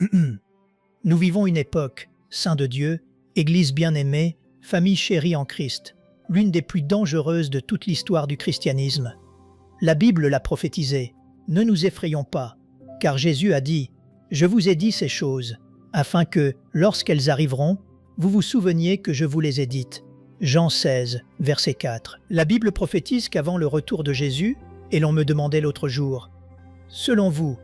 Nous vivons une époque, saints de Dieu, Église bien-aimée, famille chérie en Christ, l'une des plus dangereuses de toute l'histoire du christianisme. La Bible l'a prophétisé. Ne nous effrayons pas, car Jésus a dit « Je vous ai dit ces choses, afin que, lorsqu'elles arriveront, vous vous souveniez que je vous les ai dites. » Jean 16, verset 4. La Bible prophétise qu'avant le retour de Jésus, et l'on me demandait l'autre jour « Selon vous,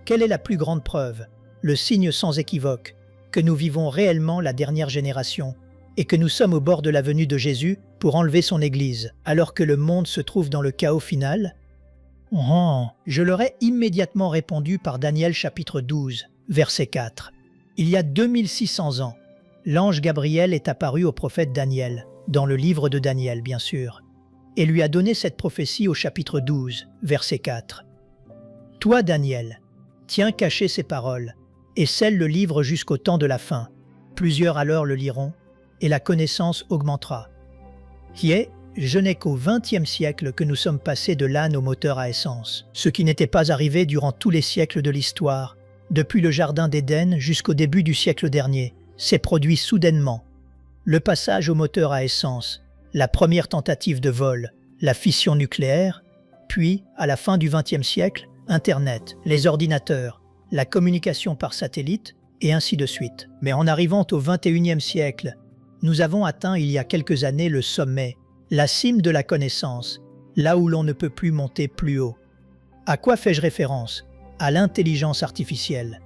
quelle est la plus grande preuve, le signe sans équivoque, que nous vivons réellement la dernière génération et que nous sommes au bord de la venue de Jésus pour enlever son Église, alors que le monde se trouve dans le chaos final ?» Je leur ai immédiatement répondu par Daniel chapitre 12, verset 4. Il y a 2600 ans, l'ange Gabriel est apparu au prophète Daniel, dans le livre de Daniel bien sûr, et lui a donné cette prophétie au chapitre 12, verset 4. « Toi, Daniel, tiens caché ces paroles, et scelle le livre jusqu'au temps de la fin. Plusieurs alors le liront, et la connaissance augmentera. » Je n'ai qu'au XXe siècle que nous sommes passés de l'âne au moteur à essence, ce qui n'était pas arrivé durant tous les siècles de l'histoire. Depuis le jardin d'Éden jusqu'au début du siècle dernier, s'est produit soudainement. Le passage au moteur à essence, la première tentative de vol, la fission nucléaire, puis, à la fin du XXe siècle, Internet, les ordinateurs, la communication par satellite, et ainsi de suite. Mais en arrivant au XXIe siècle, nous avons atteint il y a quelques années le sommet, la cime de la connaissance, là où l'on ne peut plus monter plus haut. À quoi fais-je référence? À l'intelligence artificielle.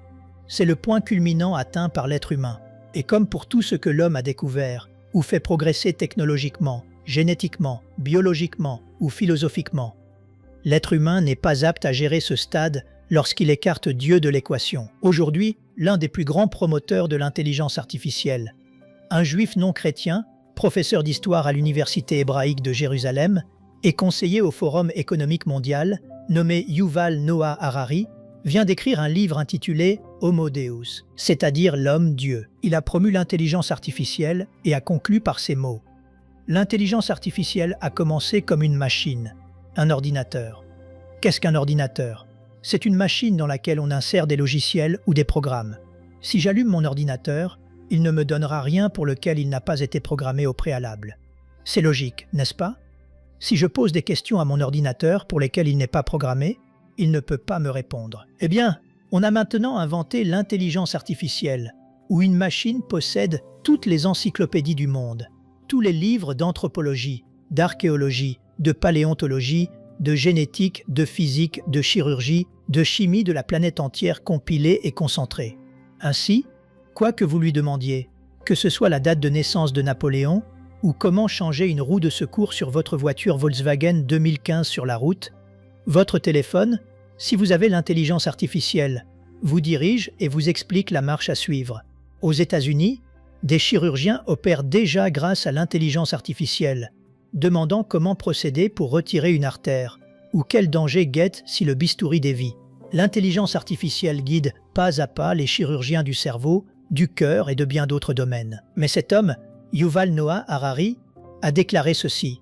C'est le point culminant atteint par l'être humain. Et comme pour tout ce que l'homme a découvert, ou fait progresser technologiquement, génétiquement, biologiquement ou philosophiquement, l'être humain n'est pas apte à gérer ce stade lorsqu'il écarte Dieu de l'équation. Aujourd'hui, l'un des plus grands promoteurs de l'intelligence artificielle, un juif non chrétien, professeur d'histoire à l'Université hébraïque de Jérusalem et conseiller au Forum économique mondial, nommé Yuval Noah Harari, vient d'écrire un livre intitulé Homo Deus, c'est-à-dire l'homme-dieu. Il a promu l'intelligence artificielle et a conclu par ces mots. L'intelligence artificielle a commencé comme une machine, un ordinateur. Qu'est-ce qu'un ordinateur? C'est une machine dans laquelle on insère des logiciels ou des programmes. Si j'allume mon ordinateur, il ne me donnera rien pour lequel il n'a pas été programmé au préalable. C'est logique, n'est-ce pas? Si je pose des questions à mon ordinateur pour lesquelles il n'est pas programmé, il ne peut pas me répondre. Eh bien, on a maintenant inventé l'intelligence artificielle, où une machine possède toutes les encyclopédies du monde, tous les livres d'anthropologie, d'archéologie, de paléontologie, de génétique, de physique, de chirurgie, de chimie de la planète entière compilés et concentrés. Ainsi, quoi que vous lui demandiez, que ce soit la date de naissance de Napoléon ou comment changer une roue de secours sur votre voiture Volkswagen 2015 sur la route, votre téléphone, si vous avez l'intelligence artificielle, vous dirige et vous explique la marche à suivre. Aux États-Unis, des chirurgiens opèrent déjà grâce à l'intelligence artificielle, demandant comment procéder pour retirer une artère ou quel danger guette si le bistouri dévie. L'intelligence artificielle guide pas à pas les chirurgiens du cerveau, du cœur et de bien d'autres domaines. Mais cet homme, Yuval Noah Harari, a déclaré ceci.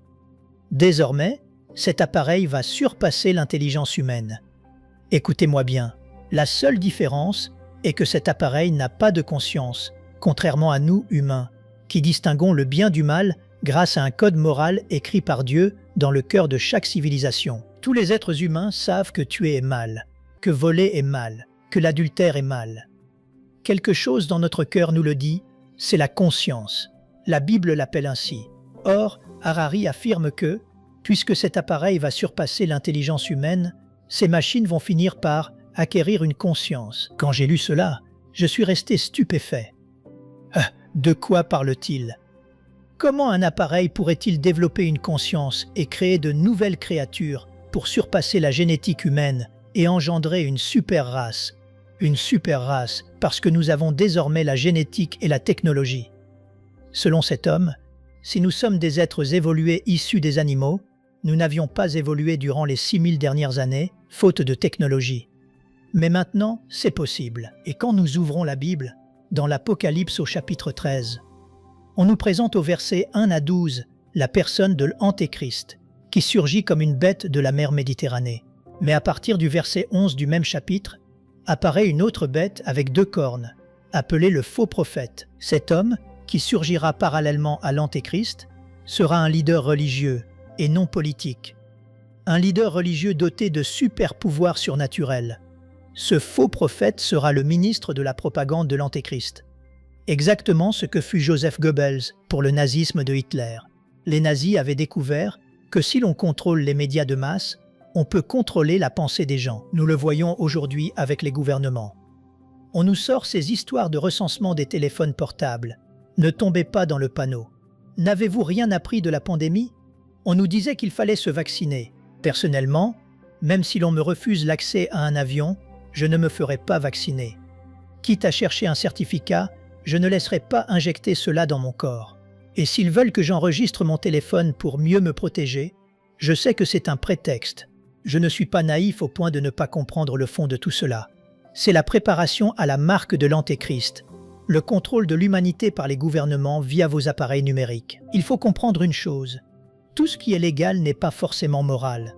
Désormais, cet appareil va surpasser l'intelligence humaine. Écoutez-moi bien, la seule différence est que cet appareil n'a pas de conscience, contrairement à nous humains, qui distinguons le bien du mal grâce à un code moral écrit par Dieu dans le cœur de chaque civilisation. Tous les êtres humains savent que tuer est mal, que voler est mal, que l'adultère est mal. Quelque chose dans notre cœur nous le dit, c'est la conscience. La Bible l'appelle ainsi. Or, Harari affirme que, puisque cet appareil va surpasser l'intelligence humaine, ces machines vont finir par acquérir une conscience. Quand j'ai lu cela, je suis resté stupéfait. De quoi parle-t-il? Comment un appareil pourrait-il développer une conscience et créer de nouvelles créatures pour surpasser la génétique humaine et engendrer une super race? Une super race parce que nous avons désormais la génétique et la technologie. Selon cet homme, si nous sommes des êtres évolués issus des animaux, nous n'avions pas évolué durant les 6000 dernières années, faute de technologie. Mais maintenant, c'est possible. Et quand nous ouvrons la Bible, dans l'Apocalypse au chapitre 13, on nous présente au verset 1 à 12 la personne de l'Antéchrist, qui surgit comme une bête de la mer Méditerranée. Mais à partir du verset 11 du même chapitre, apparaît une autre bête avec 2 cornes, appelée le faux prophète. Cet homme, qui surgira parallèlement à l'Antéchrist, sera un leader religieux et non politique. Un leader religieux doté de super pouvoirs surnaturels. Ce faux prophète sera le ministre de la propagande de l'Antéchrist. Exactement ce que fut Joseph Goebbels pour le nazisme de Hitler. Les nazis avaient découvert que si l'on contrôle les médias de masse, on peut contrôler la pensée des gens. Nous le voyons aujourd'hui avec les gouvernements. On nous sort ces histoires de recensement des téléphones portables. Ne tombez pas dans le panneau. N'avez-vous rien appris de la pandémie? On nous disait qu'il fallait se vacciner. Personnellement, même si l'on me refuse l'accès à un avion, je ne me ferai pas vacciner. Quitte à chercher un certificat, je ne laisserai pas injecter cela dans mon corps. Et s'ils veulent que j'enregistre mon téléphone pour mieux me protéger, je sais que c'est un prétexte. Je ne suis pas naïf au point de ne pas comprendre le fond de tout cela. C'est la préparation à la marque de l'Antéchrist, le contrôle de l'humanité par les gouvernements via vos appareils numériques. Il faut comprendre une chose, tout ce qui est légal n'est pas forcément moral.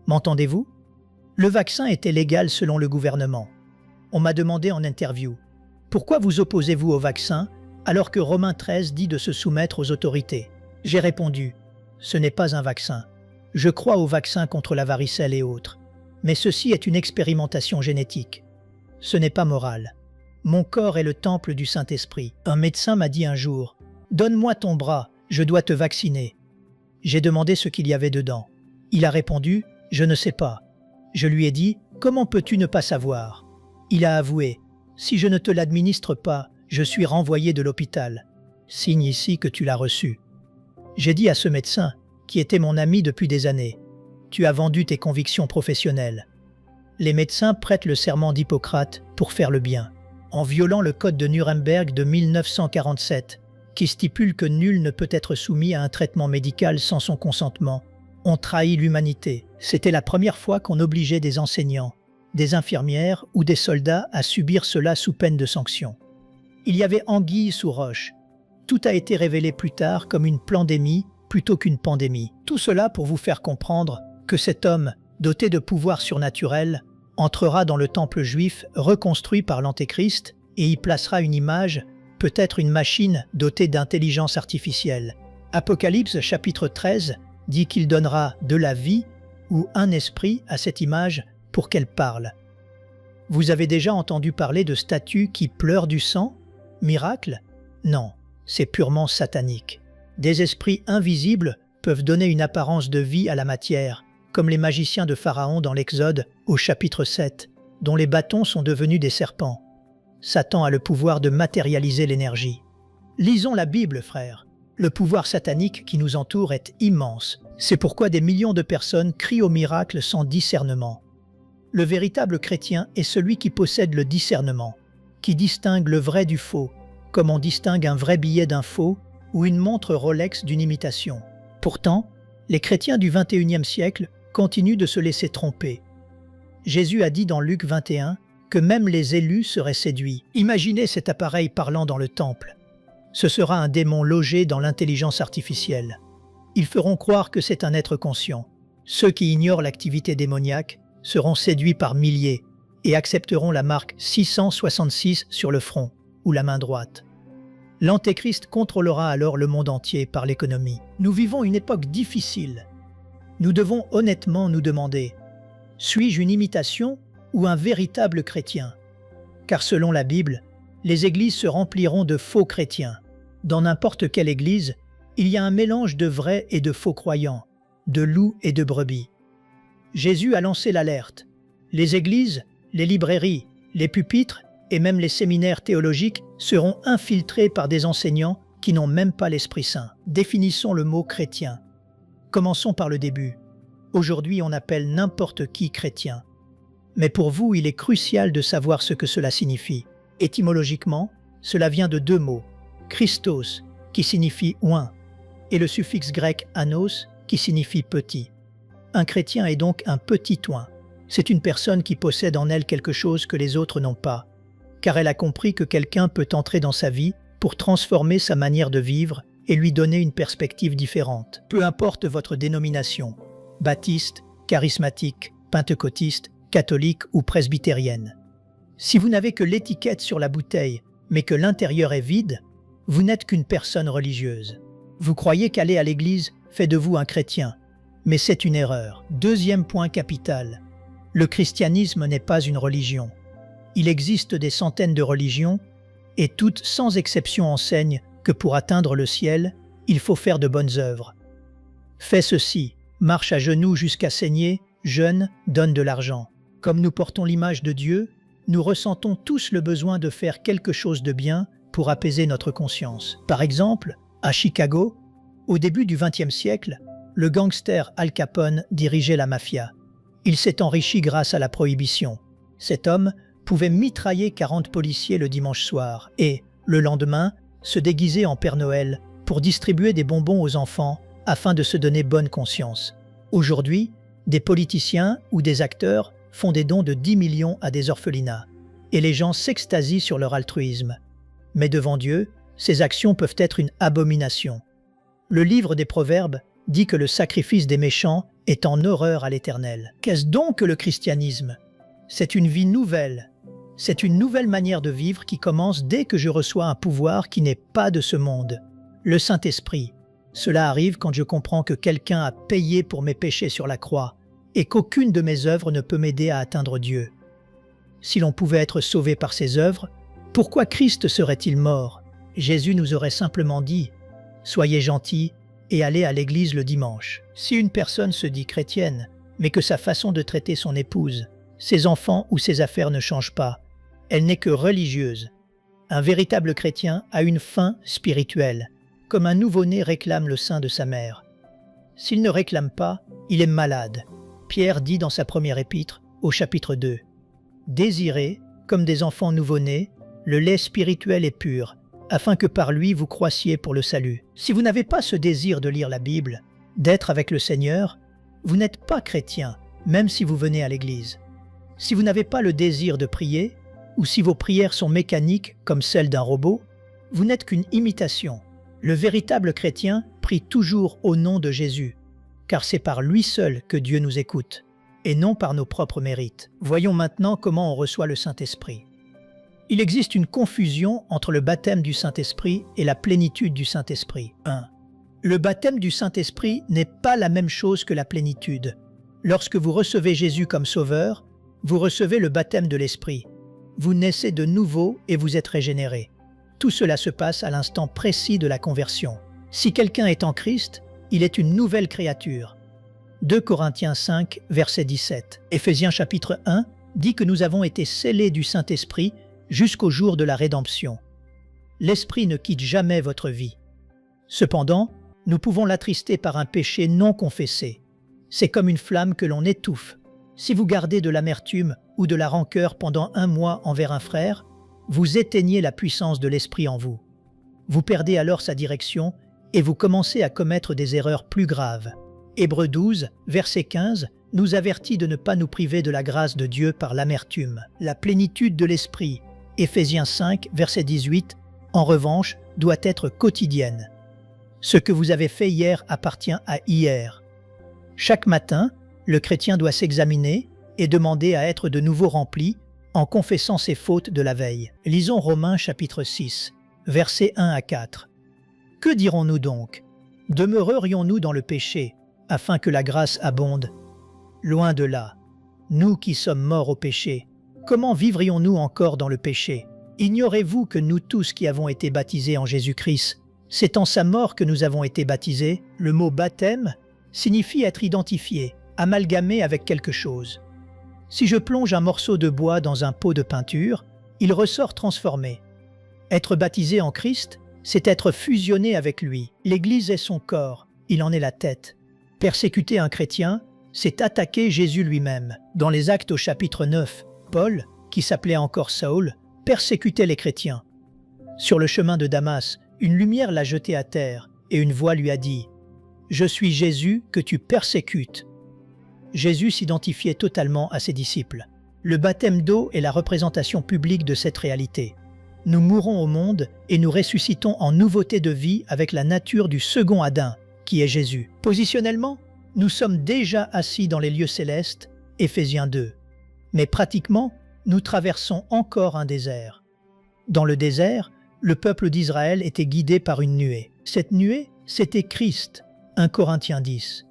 M'entendez-vous? Le vaccin était légal selon le gouvernement. On m'a demandé en interview, pourquoi vous opposez-vous au vaccin alors que Romains 13 dit de se soumettre aux autorités? J'ai répondu, ce n'est pas un vaccin. Je crois au vaccin contre la varicelle et autres. Mais ceci est une expérimentation génétique. Ce n'est pas moral. Mon corps est le temple du Saint-Esprit. Un médecin m'a dit un jour, « Donne-moi ton bras, je dois te vacciner. » J'ai demandé ce qu'il y avait dedans. Il a répondu, « Je ne sais pas. » Je lui ai dit, « Comment peux-tu ne pas savoir ?» Il a avoué, « Si je ne te l'administre pas, je suis renvoyé de l'hôpital. Signe ici que tu l'as reçu. » J'ai dit à ce médecin, qui était mon ami depuis des années, « Tu as vendu tes convictions professionnelles. » Les médecins prêtent le serment d'Hippocrate pour faire le bien, en violant le code de Nuremberg de 1947, qui stipule que nul ne peut être soumis à un traitement médical sans son consentement. On trahit l'humanité. C'était la première fois qu'on obligeait des enseignants, des infirmières ou des soldats à subir cela sous peine de sanction. Il y avait anguille sous roche. Tout a été révélé plus tard comme une plandémie plutôt qu'une pandémie. Tout cela pour vous faire comprendre que cet homme, doté de pouvoirs surnaturels, entrera dans le temple juif reconstruit par l'Antéchrist et y placera une image, peut-être une machine dotée d'intelligence artificielle. Apocalypse chapitre 13 dit qu'il donnera de la vie ou un esprit à cette image pour qu'elle parle. Vous avez déjà entendu parler de statues qui pleurent du sang? Miracle? Non, c'est purement satanique. Des esprits invisibles peuvent donner une apparence de vie à la matière, comme les magiciens de Pharaon dans l'Exode au chapitre 7, dont les bâtons sont devenus des serpents. Satan a le pouvoir de matérialiser l'énergie. Lisons la Bible, frères. Le pouvoir satanique qui nous entoure est immense. C'est pourquoi des millions de personnes crient au miracle sans discernement. Le véritable chrétien est celui qui possède le discernement, qui distingue le vrai du faux, comme on distingue un vrai billet d'un faux ou une montre Rolex d'une imitation. Pourtant, les chrétiens du XXIe siècle continuent de se laisser tromper. Jésus a dit dans Luc 21 que même les élus seraient séduits. Imaginez cet appareil parlant dans le temple. Ce sera un démon logé dans l'intelligence artificielle. Ils feront croire que c'est un être conscient. Ceux qui ignorent l'activité démoniaque seront séduits par milliers et accepteront la marque 666 sur le front ou la main droite. L'Antéchrist contrôlera alors le monde entier par l'économie. Nous vivons une époque difficile. Nous devons honnêtement nous demander, suis-je une imitation ou un véritable chrétien? Car selon la Bible, les églises se rempliront de faux chrétiens. Dans n'importe quelle église, il y a un mélange de vrais et de faux croyants, de loups et de brebis. Jésus a lancé l'alerte. Les églises, les librairies, les pupitres et même les séminaires théologiques seront infiltrés par des enseignants qui n'ont même pas l'Esprit Saint. Définissons le mot chrétien. Commençons par le début. Aujourd'hui, on appelle n'importe qui chrétien. Mais pour vous, il est crucial de savoir ce que cela signifie. Étymologiquement, cela vient de 2 mots, Christos, qui signifie oint, et le suffixe grec anos, qui signifie petit. Un chrétien est donc un petit oint. C'est une personne qui possède en elle quelque chose que les autres n'ont pas, car elle a compris que quelqu'un peut entrer dans sa vie pour transformer sa manière de vivre et lui donner une perspective différente. Peu importe votre dénomination, baptiste, charismatique, pentecôtiste, catholique ou presbytérienne. Si vous n'avez que l'étiquette sur la bouteille, mais que l'intérieur est vide, vous n'êtes qu'une personne religieuse. Vous croyez qu'aller à l'église fait de vous un chrétien, mais c'est une erreur. Deuxième point capital. Le christianisme n'est pas une religion. Il existe des centaines de religions, et toutes sans exception enseignent que pour atteindre le ciel, il faut faire de bonnes œuvres. Fais ceci, marche à genoux jusqu'à saigner, jeûne, donne de l'argent. Comme nous portons l'image de Dieu, nous ressentons tous le besoin de faire quelque chose de bien pour apaiser notre conscience. Par exemple, à Chicago, au début du XXe siècle, le gangster Al Capone dirigeait la mafia. Il s'est enrichi grâce à la prohibition. Cet homme pouvait mitrailler 40 policiers le dimanche soir et, le lendemain, se déguiser en Père Noël pour distribuer des bonbons aux enfants afin de se donner bonne conscience. Aujourd'hui, des politiciens ou des acteurs font des dons de 10 millions à des orphelinats, et les gens s'extasient sur leur altruisme. Mais devant Dieu, ces actions peuvent être une abomination. Le livre des Proverbes dit que le sacrifice des méchants est en horreur à l'Éternel. Qu'est-ce donc que le christianisme? C'est une vie nouvelle. C'est une nouvelle manière de vivre qui commence dès que je reçois un pouvoir qui n'est pas de ce monde. Le Saint-Esprit. Cela arrive quand je comprends que quelqu'un a payé pour mes péchés sur la croix et qu'aucune de mes œuvres ne peut m'aider à atteindre Dieu. Si l'on pouvait être sauvé par ses œuvres, pourquoi Christ serait-il mort? Jésus nous aurait simplement dit « Soyez gentils et allez à l'église le dimanche ». Si une personne se dit chrétienne, mais que sa façon de traiter son épouse, ses enfants ou ses affaires ne change pas, elle n'est que religieuse. Un véritable chrétien a une faim spirituelle, comme un nouveau-né réclame le sein de sa mère. S'il ne réclame pas, il est malade. Pierre dit dans sa première épître, au chapitre 2, « Désirez, comme des enfants nouveau-nés, le lait spirituel et pur, afin que par lui vous croissiez pour le salut. » Si vous n'avez pas ce désir de lire la Bible, d'être avec le Seigneur, vous n'êtes pas chrétien, même si vous venez à l'église. Si vous n'avez pas le désir de prier, ou si vos prières sont mécaniques comme celles d'un robot, vous n'êtes qu'une imitation. Le véritable chrétien prie toujours au nom de Jésus, car c'est par lui seul que Dieu nous écoute, et non par nos propres mérites. Voyons maintenant comment on reçoit le Saint-Esprit. Il existe une confusion entre le baptême du Saint-Esprit et la plénitude du Saint-Esprit. 1. Le baptême du Saint-Esprit n'est pas la même chose que la plénitude. Lorsque vous recevez Jésus comme Sauveur, vous recevez le baptême de l'Esprit. Vous naissez de nouveau et vous êtes régénéré. Tout cela se passe à l'instant précis de la conversion. Si quelqu'un est en Christ, il est une nouvelle créature. 2 Corinthiens 5, verset 17. Éphésiens chapitre 1 dit que nous avons été scellés du Saint-Esprit jusqu'au jour de la rédemption. L'Esprit ne quitte jamais votre vie. Cependant, nous pouvons l'attrister par un péché non confessé. C'est comme une flamme que l'on étouffe. Si vous gardez de l'amertume ou de la rancœur pendant 1 mois envers un frère, vous éteignez la puissance de l'Esprit en vous. Vous perdez alors sa direction et vous commencez à commettre des erreurs plus graves. Hébreux 12, verset 15, nous avertit de ne pas nous priver de la grâce de Dieu par l'amertume. La plénitude de l'Esprit, Éphésiens 5, verset 18, en revanche, doit être quotidienne. Ce que vous avez fait hier appartient à hier. Chaque matin, le chrétien doit s'examiner et demander à être de nouveau rempli en confessant ses fautes de la veille. Lisons Romains chapitre 6, versets 1 à 4. Que dirons-nous donc? Demeurerions-nous dans le péché, afin que la grâce abonde? Loin de là. Nous qui sommes morts au péché, comment vivrions-nous encore dans le péché? Ignorez-vous que nous tous qui avons été baptisés en Jésus-Christ, c'est en sa mort que nous avons été baptisés? Le mot baptême signifie être identifié, amalgamé avec quelque chose. Si je plonge un morceau de bois dans un pot de peinture, il ressort transformé. Être baptisé en Christ, c'est être fusionné avec lui. L'Église est son corps, il en est la tête. Persécuter un chrétien, c'est attaquer Jésus lui-même. Dans les Actes au chapitre 9, Paul, qui s'appelait encore Saül, persécutait les chrétiens. Sur le chemin de Damas, une lumière l'a jeté à terre et une voix lui a dit « Je suis Jésus que tu persécutes ». Jésus s'identifiait totalement à ses disciples. Le baptême d'eau est la représentation publique de cette réalité. Nous mourons au monde et nous ressuscitons en nouveauté de vie avec la nature du second Adam, qui est Jésus. Positionnellement, nous sommes déjà assis dans les lieux célestes, Éphésiens 2. Mais pratiquement, nous traversons encore un désert. Dans le désert, le peuple d'Israël était guidé par une nuée. Cette nuée, c'était Christ, 1 Corinthiens 10.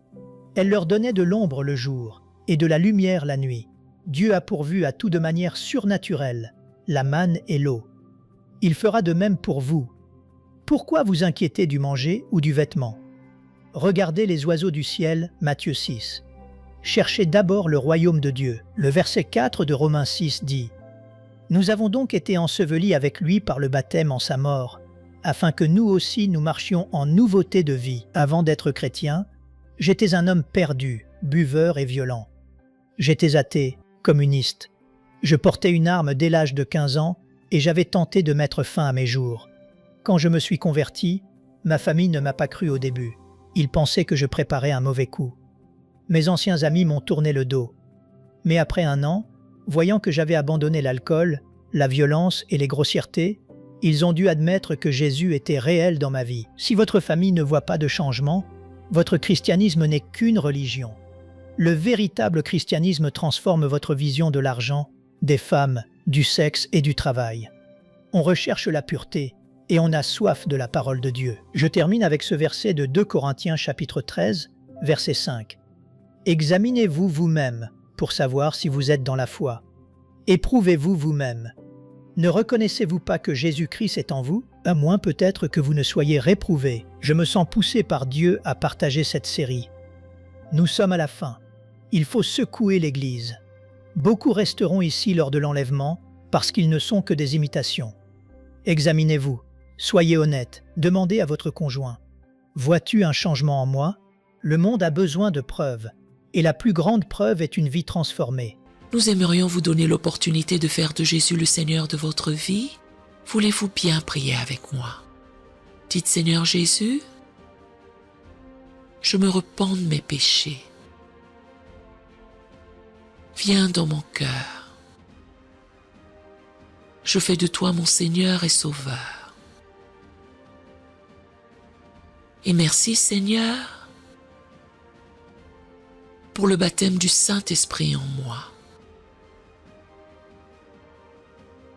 Elle leur donnait de l'ombre le jour et de la lumière la nuit. Dieu a pourvu à tout de manière surnaturelle, la manne et l'eau. Il fera de même pour vous. Pourquoi vous inquiétez du manger ou du vêtement? Regardez les oiseaux du ciel, Matthieu 6. Cherchez d'abord le royaume de Dieu. Le verset 4 de Romains 6 dit « Nous avons donc été ensevelis avec lui par le baptême en sa mort, afin que nous aussi nous marchions en nouveauté de vie. Avant d'être chrétien, j'étais un homme perdu, buveur et violent. J'étais athée, communiste. Je portais une arme dès l'âge de 15 ans et j'avais tenté de mettre fin à mes jours. Quand je me suis converti, ma famille ne m'a pas cru au début. Ils pensaient que je préparais un mauvais coup. Mes anciens amis m'ont tourné le dos. Mais après 1 an, voyant que j'avais abandonné l'alcool, la violence et les grossièretés, ils ont dû admettre que Jésus était réel dans ma vie. Si votre famille ne voit pas de changement, votre christianisme n'est qu'une religion. Le véritable christianisme transforme votre vision de l'argent, des femmes, du sexe et du travail. On recherche la pureté et on a soif de la parole de Dieu. Je termine avec ce verset de 2 Corinthiens chapitre 13, verset 5. Examinez-vous vous-même pour savoir si vous êtes dans la foi. Éprouvez-vous vous-même. Ne reconnaissez-vous pas que Jésus-Christ est en vous, à moins peut-être que vous ne soyez réprouvés. Je me sens poussé par Dieu à partager cette série. Nous sommes à la fin. Il faut secouer l'Église. Beaucoup resteront ici lors de l'enlèvement parce qu'ils ne sont que des imitations. Examinez-vous, soyez honnête, demandez à votre conjoint. Vois-tu un changement en moi? Le monde a besoin de preuves. Et la plus grande preuve est une vie transformée. Nous aimerions vous donner l'opportunité de faire de Jésus le Seigneur de votre vie. Voulez-vous bien prier avec moi? Dites Seigneur Jésus, je me repens de mes péchés. Viens dans mon cœur. Je fais de toi mon Seigneur et Sauveur. Et merci Seigneur pour le baptême du Saint-Esprit en moi.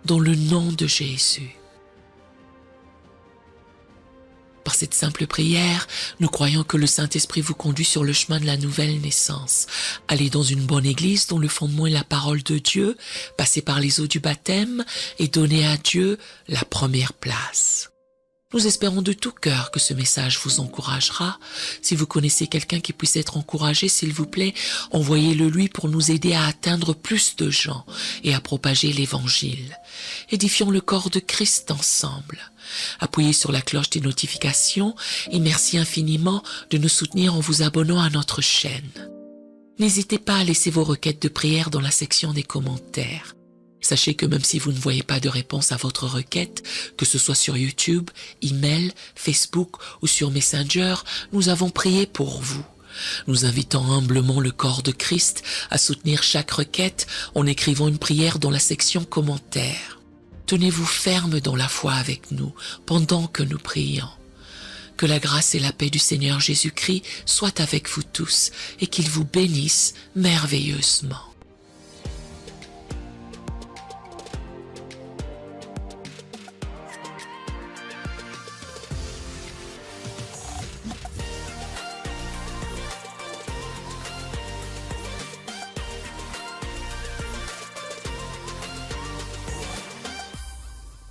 Dans le nom de Jésus. Par cette simple prière, nous croyons que le Saint-Esprit vous conduit sur le chemin de la nouvelle naissance. Allez dans une bonne église dont le fondement est la parole de Dieu, passez par les eaux du baptême et donnez à Dieu la première place. Nous espérons de tout cœur que ce message vous encouragera. Si vous connaissez quelqu'un qui puisse être encouragé, s'il vous plaît, envoyez-le lui pour nous aider à atteindre plus de gens et à propager l'Évangile. Édifions le corps de Christ ensemble. Appuyez sur la cloche des notifications et merci infiniment de nous soutenir en vous abonnant à notre chaîne. N'hésitez pas à laisser vos requêtes de prière dans la section des commentaires. Sachez que même si vous ne voyez pas de réponse à votre requête, que ce soit sur YouTube, email, Facebook ou sur Messenger, nous avons prié pour vous. Nous invitons humblement le corps de Christ à soutenir chaque requête en écrivant une prière dans la section commentaires. Tenez-vous ferme dans la foi avec nous pendant que nous prions. Que la grâce et la paix du Seigneur Jésus-Christ soient avec vous tous et qu'il vous bénisse merveilleusement.